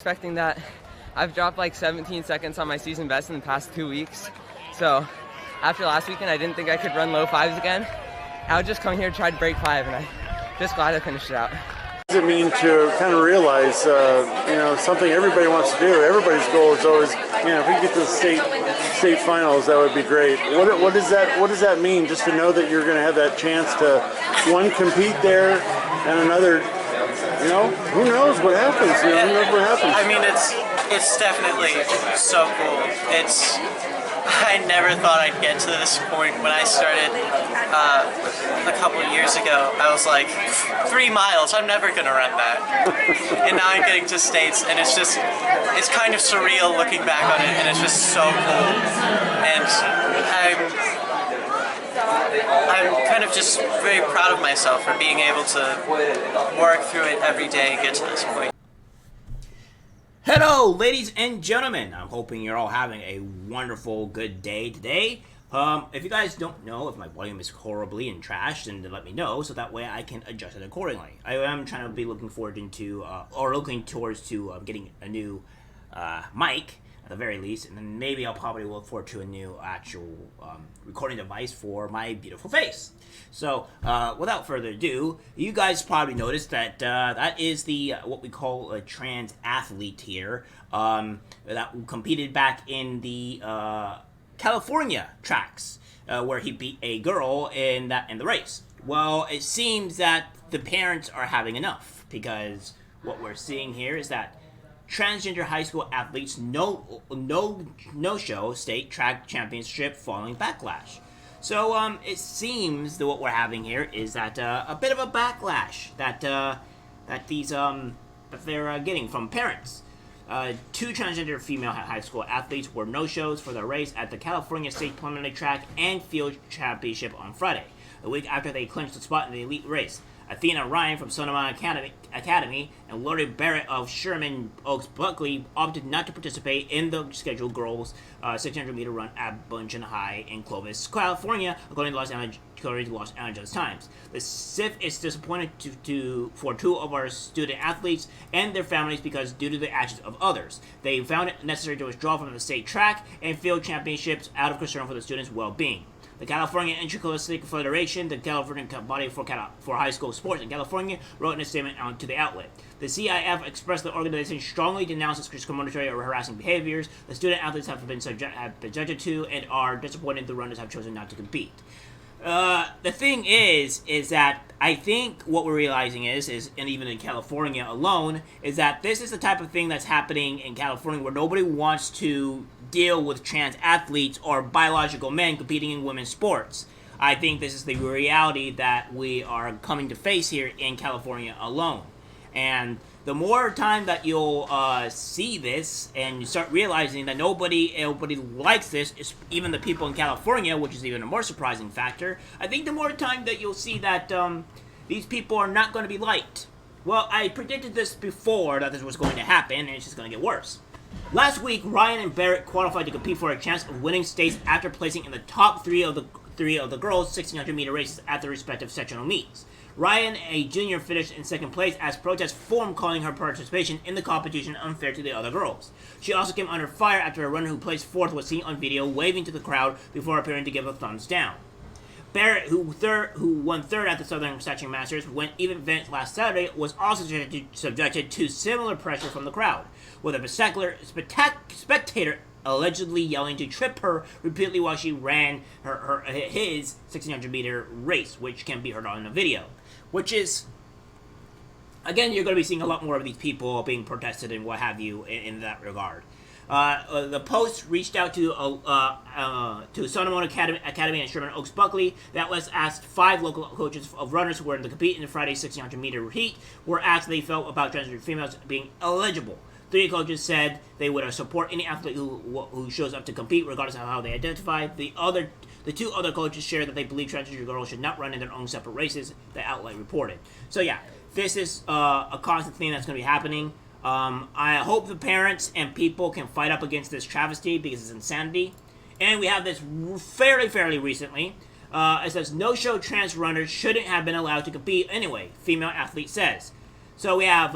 Expecting that. I've dropped like 17 seconds on my season best in the past 2 weeks. So after last weekend, I didn't think I could run low fives again. I'll just come here to try to break 5, and I'm just glad I finished it out. What does it mean to kind of realize, something everybody wants to do? Everybody's goal is always, if we get to the state finals, that would be great. What does that mean? Just to know that you're going to have that chance to, one, compete there, and another, who knows what happens? Who knows what happens? I mean, it's definitely so cool. I never thought I'd get to this point. When I started a couple of years ago, I was like, 3 miles, I'm never gonna run that. And now I'm getting to states, and it's kind of surreal looking back on it, and it's just so cool. And I'm kind of just very proud of myself for being able to work through it every day and get to this point. Hello, ladies and gentlemen. I'm hoping you're all having a wonderful, good day today. If you guys don't know if my volume is horribly and trashed, then let me know so that way I can adjust it accordingly. I am trying to be looking towards getting a new mic at the very least, and then maybe I'll probably look forward to a new actual recording device for my beautiful face. So, without further ado, you guys probably noticed that that is the what we call a trans athlete here that competed back in the California tracks where he beat a girl in the race. Well, it seems that the parents are having enough, because what we're seeing here is that transgender high school athletes no-show state track championship following backlash. So it seems that what we're having here is that a bit of a backlash that they're getting from parents. 2 transgender female high school athletes were no-shows for the race at the California State Preliminary Track and Field Championship on Friday, a week after they clinched a spot in the elite race. Athena Ryan from Sonoma Academy and Lori Barrett of Sherman Oaks Buckley opted not to participate in the scheduled girls' 600-meter run at Bunchen High in Clovis, California, according to Los Angeles Times. The CIF is disappointed for 2 of our student athletes and their families because, due to the actions of others, they found it necessary to withdraw from the state track and field championships out of concern for the students' well-being. The California Interscholastic Federation, the California body for high school sports in California, wrote in a statement to the outlet. The CIF expressed the organization strongly denounces discriminatory or harassing behaviors the student athletes have been subjected to, and are disappointed the runners have chosen not to compete. The thing is that I think what we're realizing is, and even in California alone, is that this is the type of thing that's happening in California where nobody wants to deal with trans athletes or biological men competing in women's sports. I think this is the reality that we are coming to face here in California alone. And the more time that you'll see this and you start realizing that nobody likes this, even the people in California, which is even a more surprising factor, I think the more time that you'll see that these people are not going to be liked. Well, I predicted this before that this was going to happen, and it's just going to get worse. Last week, Ryan and Barrett qualified to compete for a chance of winning states after placing in the top three of the girls' 1600-meter races at their respective sectional meets. Ryan, a junior, finished in second place as protests formed, calling her participation in the competition unfair to the other girls. She also came under fire after a runner who placed fourth was seen on video waving to the crowd before appearing to give a thumbs down. Barrett, who won third at the Southern Section Masters when even event last Saturday, was also subjected to similar pressure from the crowd, with a spectator allegedly yelling to trip her repeatedly while she ran his 1600-meter race, which can be heard on the video. Which is, again, you're going to be seeing a lot more of these people being protested and what have you in that regard. The Post reached out to Sonoma Academy and Sherman Oaks Buckley. That was asked 5 local coaches of runners who were to compete in the Friday 1600-meter heat were asked how they felt about transgender females being eligible. 3 coaches said they would support any athlete who shows up to compete, regardless of how they identify. The 2 other coaches shared that they believe transgender girls should not run in their own separate races, the outlet reported. So yeah, this is a constant thing that's going to be happening. I hope the parents and people can fight up against this travesty because it's insanity. And we have this fairly recently. It says, no-show trans runners shouldn't have been allowed to compete anyway, female athlete says. So we have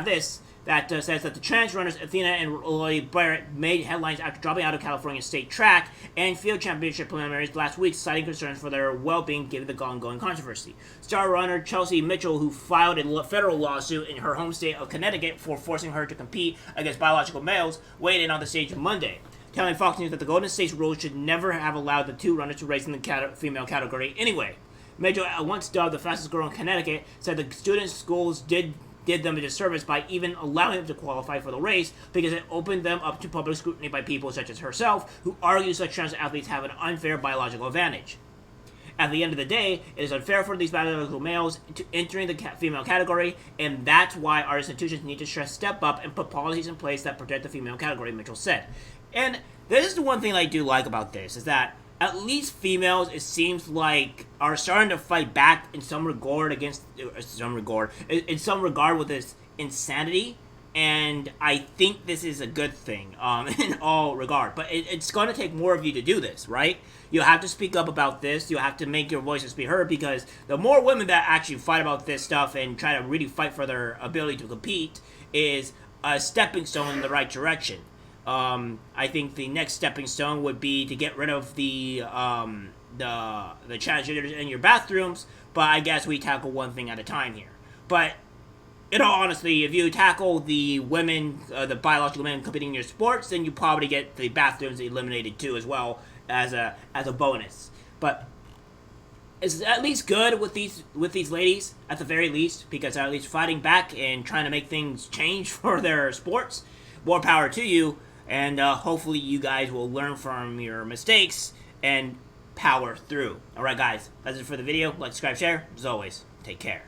this, that says that the trans runners Athena and Lily Barrett made headlines after dropping out of California State track and field championship preliminaries last week, citing concerns for their well-being given the ongoing controversy. Star runner Chelsea Mitchell, who filed a federal lawsuit in her home state of Connecticut for forcing her to compete against biological males, weighed in on the stage Monday, telling Fox News that the Golden State's rules should never have allowed the two runners to race in the female category anyway. Mitchell, once dubbed the fastest girl in Connecticut, said the students' schools did them a disservice by even allowing them to qualify for the race because it opened them up to public scrutiny by people such as herself, who argues that trans athletes have an unfair biological advantage. At the end of the day, it is unfair for these biological males to entering the female category, and that's why our institutions need to step up and put policies in place that protect the female category, Mitchell said. And this is the one thing I do like about this, is that at least females, it seems like, are starting to fight back in some regard with this insanity, and I think this is a good thing in all regard. But it's going to take more of you to do this, right? You have to speak up about this. You have to make your voices be heard, because the more women that actually fight about this stuff and try to really fight for their ability to compete is a stepping stone in the right direction. I think the next stepping stone would be to get rid of the transgenders in your bathrooms, but I guess we tackle one thing at a time here. But, in all honesty, if you tackle the women, the biological women competing in your sports, then you probably get the bathrooms eliminated too, as well as a bonus. But it's at least good with these ladies, at the very least, because they're at least fighting back and trying to make things change for their sports. More power to you. And hopefully you guys will learn from your mistakes and power through. Alright guys, that's it for the video. Like, subscribe, share. As always, take care.